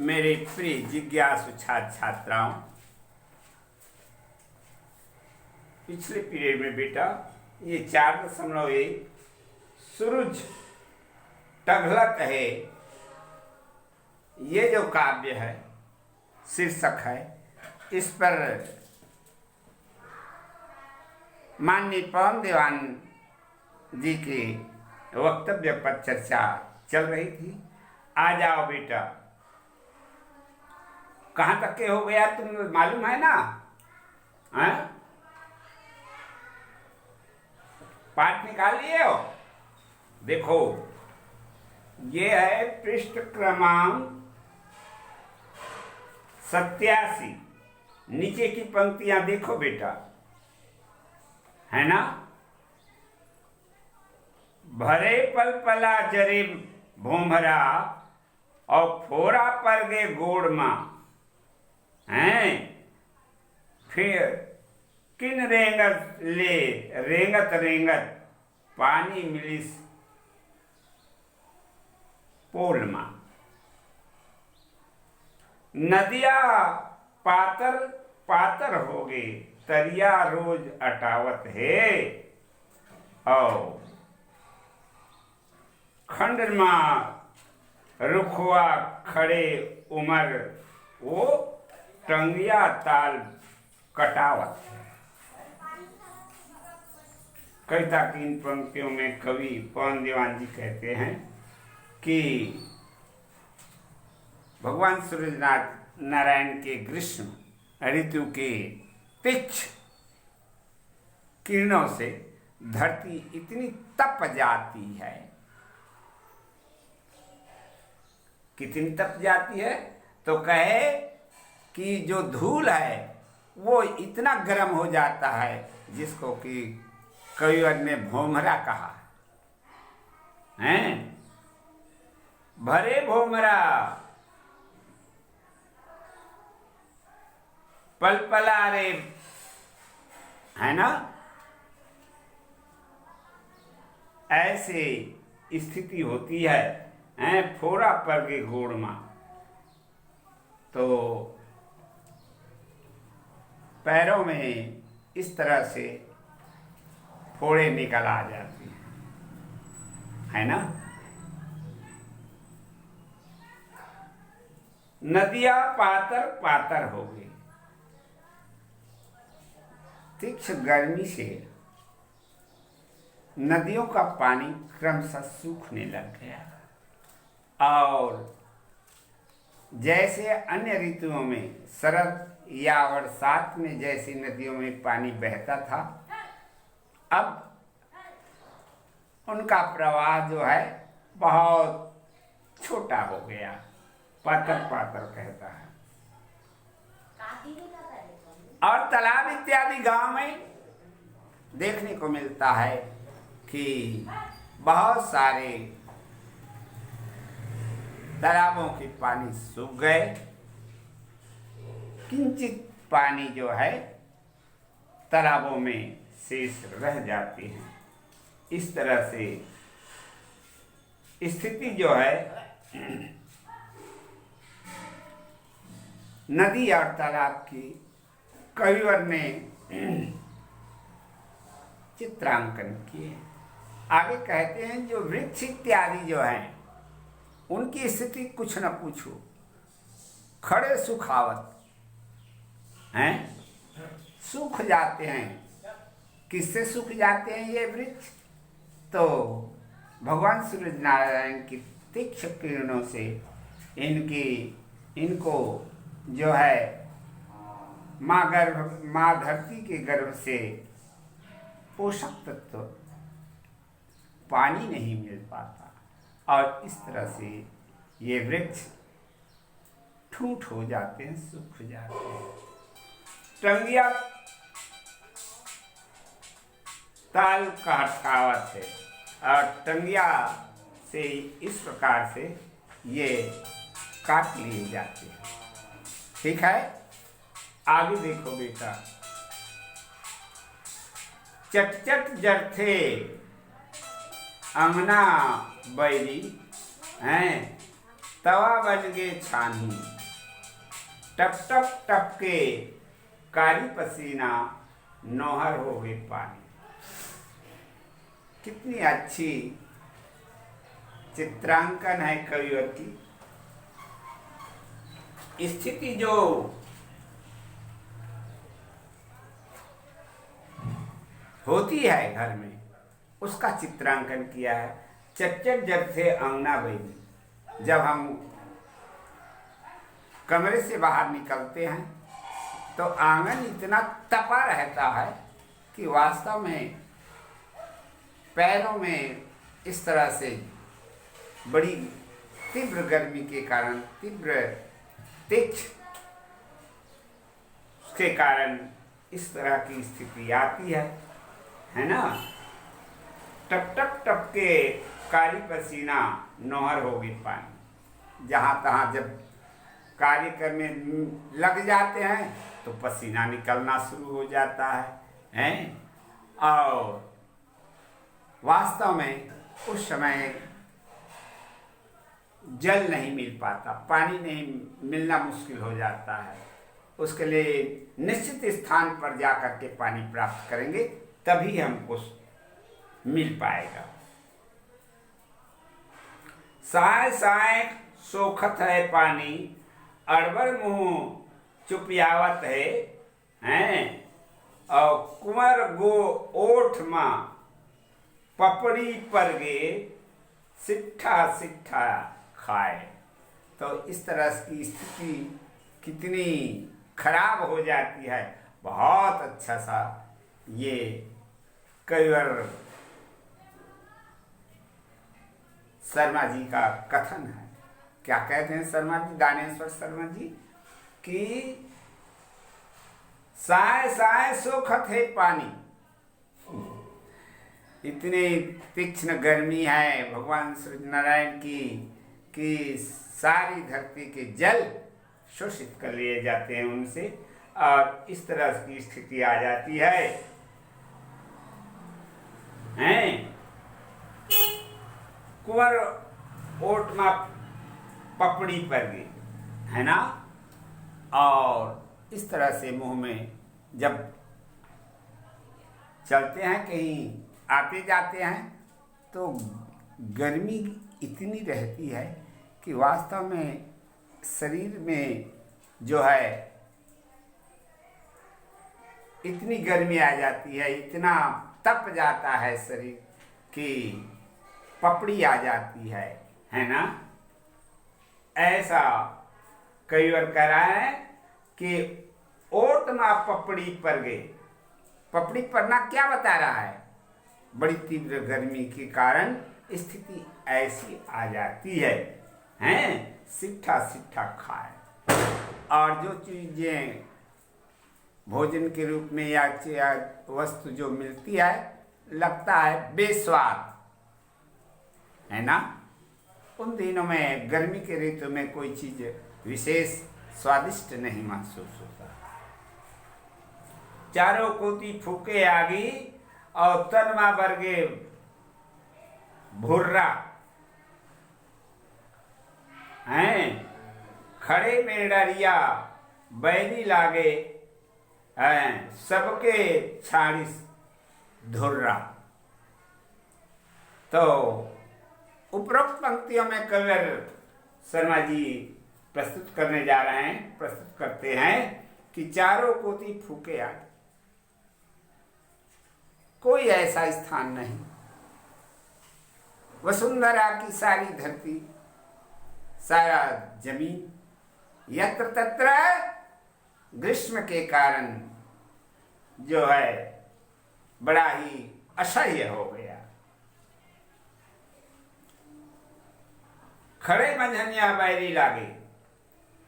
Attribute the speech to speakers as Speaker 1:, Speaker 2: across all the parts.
Speaker 1: मेरे प्रिय जिज्ञासु छात्र छात्राओं, पिछले पीरियड में बेटा ये 4.1 सूरज टघलत है, ये जो काव्य है, शीर्षक है, इस पर माननीय पवन दीवान जी के वक्तव्य पर चर्चा चल रही थी। आ जाओ बेटा, कहाँ तक के हो गया तुम मालूम है ना? हैं? पाठ निकाल लिए हो? देखो, ये है पृष्ठ क्रमांक 87। नीचे की पंक्तियां देखो बेटा, है ना? भरे पल पला जरे भोमरा और फोरा पर गे गोड़ मां हैं, फिर किन रेंगत ले रेंगत रेंगत पानी मिलिस पोल मां। नदिया पातर पातर हो गए, तरिया रोज अटावत है, और खंड मां रुखवा खड़े उमर वो टंगिया ताल कटावत है। कविता की इन पंक्तियों में कवि पवन दीवान जी कहते हैं कि भगवान सूर्य नारायण के ग्रीष्म ऋतु के तीक्ष्ण किरणों से धरती इतनी तप जाती है। कितनी तप जाती है? तो कहे कि जो धूल है वो इतना गर्म हो जाता है जिसको कि कविवर ने भोमरा कहा है। भरे भोमरा पलपला रे, है ना? ऐसे स्थिति होती है, फोड़ा पर के गोड़ मां, तो पैरों में इस तरह से फोड़े निकल आ जाती हैं, है ना? नदियां पातर पातर हो गई, तीक्ष्ण गर्मी से नदियों का पानी क्रमशः सूखने लग गया, और जैसे अन्य ऋतुओं में शरद या बरसात में जैसी नदियों में पानी बहता था, अब उनका प्रवाह जो है बहुत छोटा हो गया, पातर पातर कहता है। और तालाब इत्यादि गांव में देखने को मिलता है कि बहुत सारे तालाबों के पानी सूख गए, किंचित पानी जो है तालाबों में शेष रह जाती है। इस तरह से स्थिति जो है नदी और तालाब की कविवर ने चित्रांकन किए। आगे कहते हैं जो वृक्ष इत्यादि जो हैं उनकी स्थिति कुछ न पूछो, खड़े सुखावत हैं, सूख जाते हैं। किससे सूख जाते हैं ये वृक्ष? तो भगवान सूर्य नारायण की तीक्ष्ण किरणों से इनको जो है माँ धरती के गर्भ से पोषक तत्व पानी नहीं मिल पाता, और इस तरह से ये वृक्ष ठूठ हो जाते हैं, सूख जाते हैं। टंगिया ताल का हटकावत है, और टंगिया से इस प्रकार से ये काट लिए जाते हैं। ठीक है, आगे देखो बेटा। चट चट जरथे अंगना बैरी हैं, तवा बन गे छानी, टप टप टप के कारी पसीना, नौहर हो गए पानी। कितनी अच्छी चित्रांकन है कविवर की। स्थिति जो होती है घर में, उसका चित्रांकन किया है। चच्चर जब थे अंगना बैली, जब हम कमरे से बाहर निकलते हैं तो आंगन इतना तपा रहता है कि वास्तव में पैरों में इस तरह से बड़ी तीव्र गर्मी के कारण, तीव्र तेज के कारण इस तरह की स्थिति आती है ना। टप टप टप के कारी पसीना, नौहर हो गई पानी। जहाँ तहाँ जब कार्य करने लग जाते हैं तो पसीना निकलना शुरू हो जाता है और वास्तव में उस समय जल नहीं मिल पाता, पानी नहीं मिलना मुश्किल हो जाता है। उसके लिए निश्चित स्थान पर जाकर के पानी प्राप्त करेंगे, तभी हमको मिल पाएगा। साय साय सोखत है पानी, अड़बर मुँह चुपियावत है और कुंवर गो ओठ माँ पपड़ी पर गे, सिट्ठा सिट्ठा खाए। तो इस तरह की स्थिति कितनी खराब हो जाती है। बहुत अच्छा सा ये कविवर शर्मा जी का कथन है। क्या कहते हैं शर्मा जी, दानेश्वर शर्मा जी, कि साय साय सोखत है पानी। इतनी तीक्ष्ण गर्मी है भगवान सूर्य नारायण की कि सारी धरती के जल शोषित कर लिए जाते हैं उनसे, और इस तरह की स्थिति आ जाती है कुंवर ओट मा पपड़ी पर गई, है ना। और इस तरह से मुंह में जब चलते हैं, कहीं आते जाते हैं, तो गर्मी इतनी रहती है कि वास्तव में शरीर में जो है इतनी गर्मी आ जाती है, इतना तप जाता है शरीर कि पपड़ी आ जाती है ना। ऐसा कई बार कह रहा है कि ओट मा पपड़ी पर गए। पपड़ी पड़ना क्या बता रहा है? बड़ी तीव्र गर्मी के कारण स्थिति ऐसी आ जाती है सिट्ठा सिट्ठा खाए। और जो चीजें भोजन के रूप में या वस्तु जो मिलती है, लगता है बेस्वाद, है ना। उन दिनों में, गर्मी के ऋतु में, कोई चीज विशेष स्वादिष्ट नहीं महसूस होता। चारों कोती फूके आगी और तनमा बरगे भुर्रा हैं, खड़े में डरिया बैरी लागे हैं, सबके छाड़िस धुर्रा। तो उपरोक्त पंक्तियों में कविवर शर्मा जी प्रस्तुत करने जा रहे हैं, प्रस्तुत करते हैं कि चारों कोती फूके आगे, कोई ऐसा स्थान नहीं, वसुंधरा की सारी धरती, सारा जमीन, यत्र तत्र ग्रीष्म के कारण जो है बड़ा ही असह्य हो गया। खड़े मंझनिया बैरी लागे,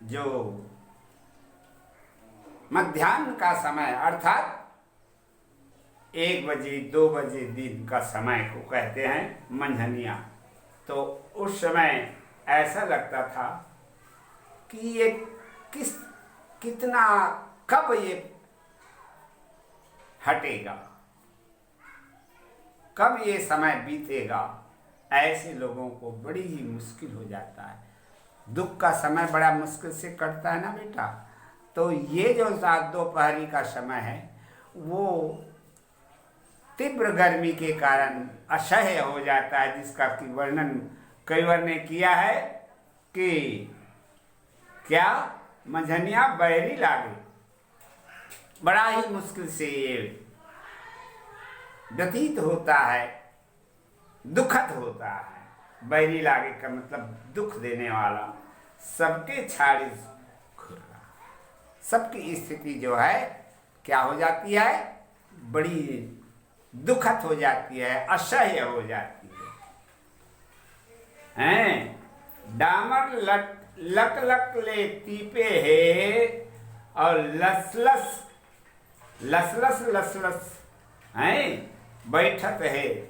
Speaker 1: जो मध्याह्न का समय अर्थात 1 बजे 2 बजे दिन का समय को कहते हैं मंझनिया। तो उस समय ऐसा लगता था कि ये कितना कब ये हटेगा, कब ये समय बीतेगा। ऐसे लोगों को बड़ी ही मुश्किल हो जाता है। दुख का समय बड़ा मुश्किल से कटता है ना बेटा। तो ये जो सात दोपहरी का समय है वो तीव्र गर्मी के कारण असह्य हो जाता है, जिसका कि वर्णन कई बार ने किया है कि क्या मंझनिया बैरी लागे, बड़ा ही मुश्किल से ये व्यतीत होता है, दुखद होता है। बैरी लागे का मतलब दुख देने वाला, सबके छाड़ी खुर्रा, सबकी स्थिति जो है क्या हो जाती है, बड़ी दुखद हो जाती है, असह्य हो जाती है। डामर लक लक ले तीपे है और लसलस लसलस लसलस है बैठत है,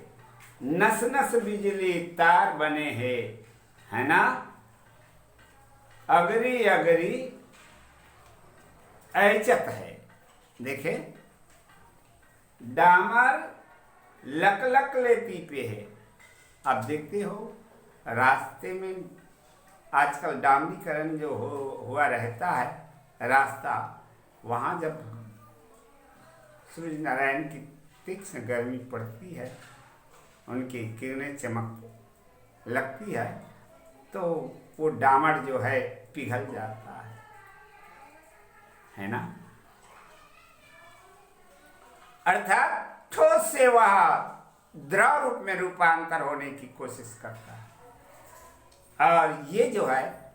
Speaker 1: नस नस बिजली तार बने है ना, अगरी अगरी ऐचत है। देखे, डामर लक लक ले तीपे है। अब देखते हो रास्ते में आजकल डामरीकरण जो हुआ रहता है रास्ता, वहाँ जब सूर्य नारायण की तीक्ष्ण गर्मी पड़ती है, उनकी किरणें चमक लगती है, तो वो डामर जो है पिघल जाता है ना। अर्थात ठोस से वह द्रव रूप में रूपांतर होने की कोशिश करता है। और ये जो है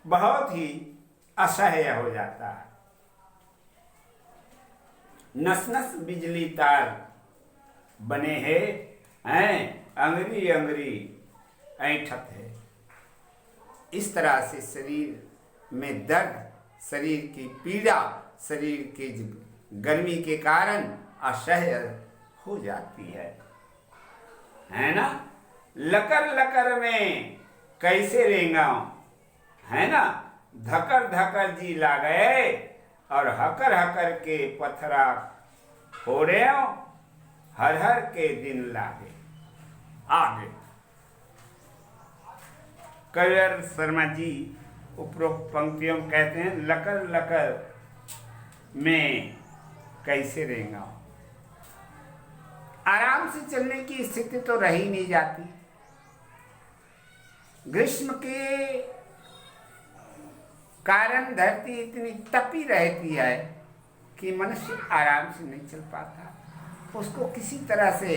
Speaker 1: बहुत ही असह्य हो जाता है। नस नस बिजली तार बने हैं, अंगरी अंगरी ऐठत है। इस तरह से शरीर में दर्द, शरीर की पीड़ा, शरीर की गर्मी के कारण असह्य हो जाती है ना। लकर लकर में कैसे रेंगाऊं, है ना, धकर धकर जी ला गए और हकर हकर के पथरा हो रहे हो, हर हर के दिन लागे। आगे कवियर शर्मा जी उपरोक्त पंक्तियों कहते हैं, लकर लकर में कैसे रेंगाऊं। आराम से चलने की स्थिति तो रह ही नहीं जाती। ग्रीष्म के कारण धरती इतनी तपी रहती है कि मनुष्य आराम से नहीं चल पाता। उसको किसी तरह से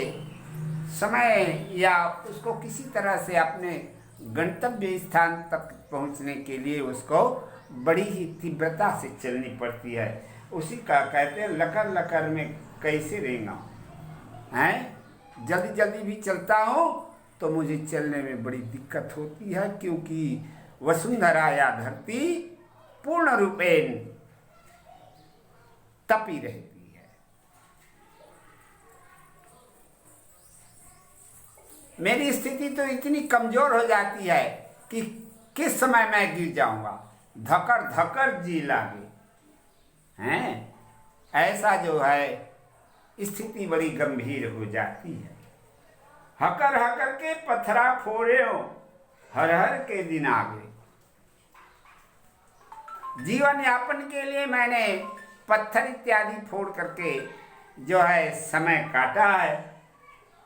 Speaker 1: समय या उसको किसी तरह से अपने गंतव्य स्थान तक पहुंचने के लिए उसको बड़ी ही तीव्रता से चलनी पड़ती है। उसी का कहते हैं लकर लकर में कैसे रेंगाऊं, हैं। जल्दी जल्दी भी चलता हूँ तो मुझे चलने में बड़ी दिक्कत होती है, क्योंकि वसुंधरा या धरती पूर्ण रूपेण तपी रहती है। मेरी स्थिति तो इतनी कमजोर हो जाती है कि किस समय मैं गिर जाऊंगा, धकर धकर जी लागे, हैं। ऐसा जो है स्थिति बड़ी गंभीर हो जाती है। हकर हकर के पथरा फोड़े हो, हर हर के दिन आगे। जीवन यापन के लिए मैंने पत्थर इत्यादि फोड़ करके जो है समय काटा है,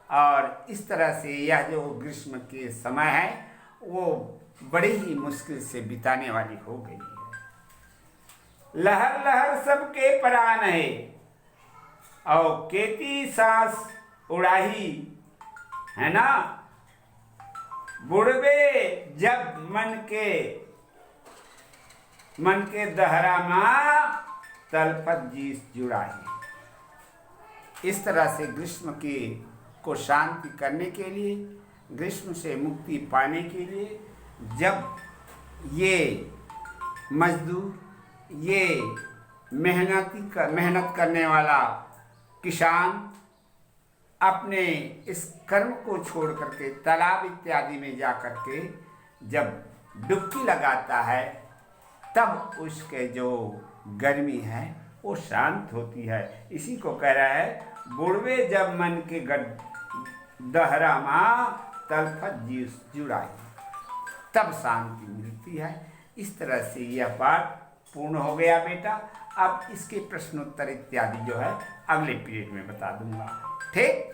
Speaker 1: और इस तरह से यह जो ग्रीष्म के समय है वो बड़ी ही मुश्किल से बिताने वाली हो गई है। लहर लहर सबके परान है, और केती सांस उड़ाही, है ना, बुढ़बे जब मन के दहरा माँ तलपत जीस जुड़ाही। इस तरह से ग्रीष्म को शांति करने के लिए, ग्रीष्म से मुक्ति पाने के लिए, जब ये मजदूर, ये मेहनत करने वाला किसान अपने इस कर्म को छोड़ करके तालाब इत्यादि में जा करके जब डुबकी लगाता है, तब उसके जो गर्मी है वो शांत होती है। इसी को कह रहा है, बुढ़वे जब मन के दहरा माँ तलफत जुड़ाई। तब शांति मिलती है। इस तरह से यह पाठ पूर्ण हो गया बेटा। अब इसके प्रश्नोत्तर इत्यादि जो है अगले पीरियड में बता दूंगा। ठीक।